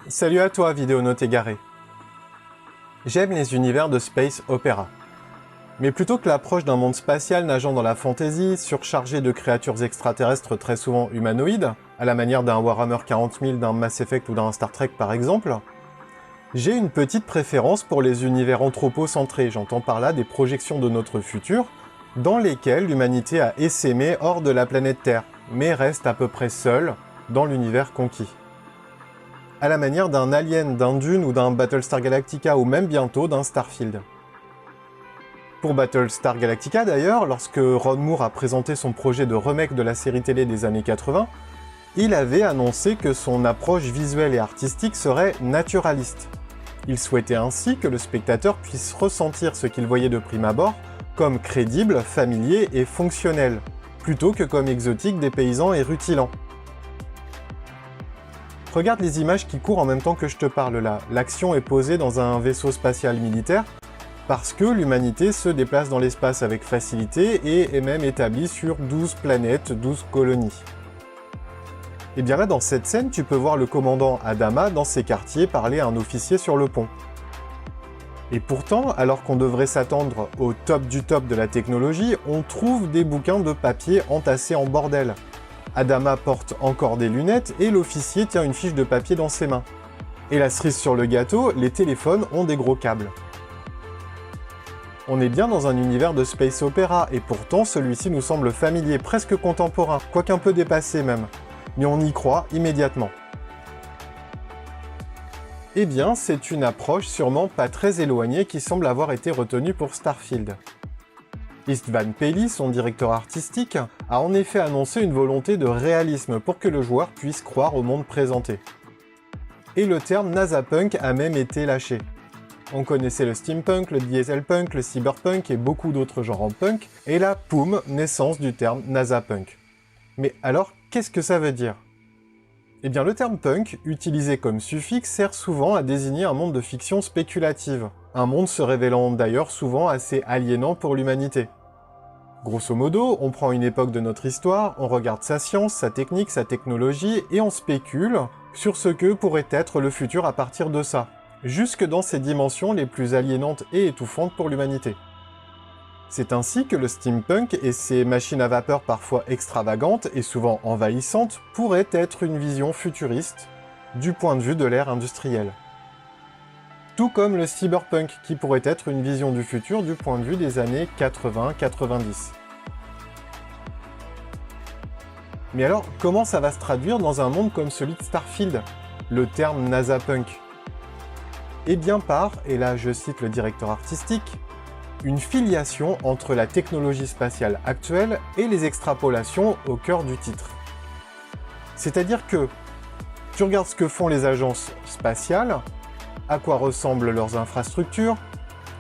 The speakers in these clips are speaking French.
Salut à toi, vidéonaute égaré. J'aime les univers de space opéra. Mais plutôt que l'approche d'un monde spatial nageant dans la fantaisie, surchargé de créatures extraterrestres très souvent humanoïdes, à la manière d'un Warhammer 40 000, d'un Mass Effect ou d'un Star Trek par exemple, j'ai une petite préférence pour les univers anthropocentrés, j'entends par là des projections de notre futur, dans lesquelles l'humanité a essaimé hors de la planète Terre, mais reste à peu près seule dans l'univers conquis. À la manière d'un Alien, d'un Dune ou d'un Battlestar Galactica ou même bientôt d'un Starfield. Pour Battlestar Galactica d'ailleurs, lorsque Ron Moore a présenté son projet de remake de la série télé des années 80, il avait annoncé que son approche visuelle et artistique serait naturaliste. Il souhaitait ainsi que le spectateur puisse ressentir ce qu'il voyait de prime abord comme crédible, familier et fonctionnel, plutôt que comme exotique, dépaysant et rutilant. Regarde les images qui courent en même temps que je te parle là. L'action est posée dans un vaisseau spatial militaire, parce que l'humanité se déplace dans l'espace avec facilité et est même établie sur 12 planètes, 12 colonies. Et bien là, dans cette scène, tu peux voir le commandant Adama dans ses quartiers parler à un officier sur le pont. Et pourtant, alors qu'on devrait s'attendre au top du top de la technologie, on trouve des bouquins de papier entassés en bordel. Adama porte encore des lunettes et l'officier tient une fiche de papier dans ses mains. Et la cerise sur le gâteau, les téléphones ont des gros câbles. On est bien dans un univers de space opéra, et pourtant celui-ci nous semble familier, presque contemporain, quoiqu'un peu dépassé même. Mais on y croit immédiatement. Eh bien, c'est une approche sûrement pas très éloignée qui semble avoir été retenue pour Starfield. Istvan Peli, son directeur artistique, a en effet annoncé une volonté de réalisme pour que le joueur puisse croire au monde présenté. Et le terme nasapunk a même été lâché. On connaissait le steampunk, le dieselpunk, le cyberpunk et beaucoup d'autres genres en punk, et là, poum, naissance du terme nasapunk. Mais alors, qu'est-ce que ça veut dire ? Eh bien, le terme punk, utilisé comme suffixe, sert souvent à désigner un monde de fiction spéculative, un monde se révélant d'ailleurs souvent assez aliénant pour l'humanité. Grosso modo, on prend une époque de notre histoire, on regarde sa science, sa technique, sa technologie, et on spécule sur ce que pourrait être le futur à partir de ça, jusque dans ses dimensions les plus aliénantes et étouffantes pour l'humanité. C'est ainsi que le steampunk et ses machines à vapeur parfois extravagantes et souvent envahissantes pourraient être une vision futuriste du point de vue de l'ère industrielle. Tout comme le cyberpunk qui pourrait être une vision du futur du point de vue des années 80-90. Mais alors, comment ça va se traduire dans un monde comme celui de Starfield, le terme nasapunk ? Eh bien par, et là je cite le directeur artistique, une filiation entre la technologie spatiale actuelle et les extrapolations au cœur du titre. C'est-à-dire que tu regardes ce que font les agences spatiales, à quoi ressemblent leurs infrastructures,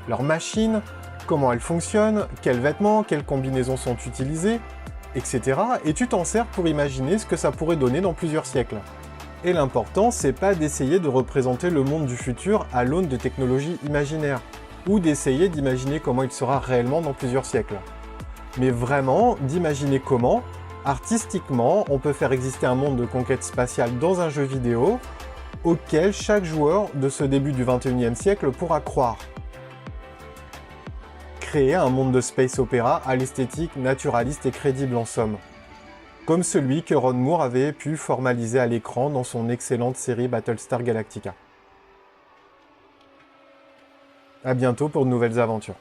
leurs machines, comment elles fonctionnent, quels vêtements, quelles combinaisons sont utilisées, etc. Et tu t'en sers pour imaginer ce que ça pourrait donner dans plusieurs siècles. Et l'important, c'est pas d'essayer de représenter le monde du futur à l'aune de technologies imaginaires, ou d'essayer d'imaginer comment il sera réellement dans plusieurs siècles. Mais vraiment, d'imaginer comment, artistiquement, on peut faire exister un monde de conquête spatiale dans un jeu vidéo, auquel chaque joueur de ce début du XXIe siècle pourra croire. Créer un monde de space opéra à l'esthétique naturaliste et crédible en somme. Comme celui que Ron Moore avait pu formaliser à l'écran dans son excellente série Battlestar Galactica. À bientôt pour de nouvelles aventures.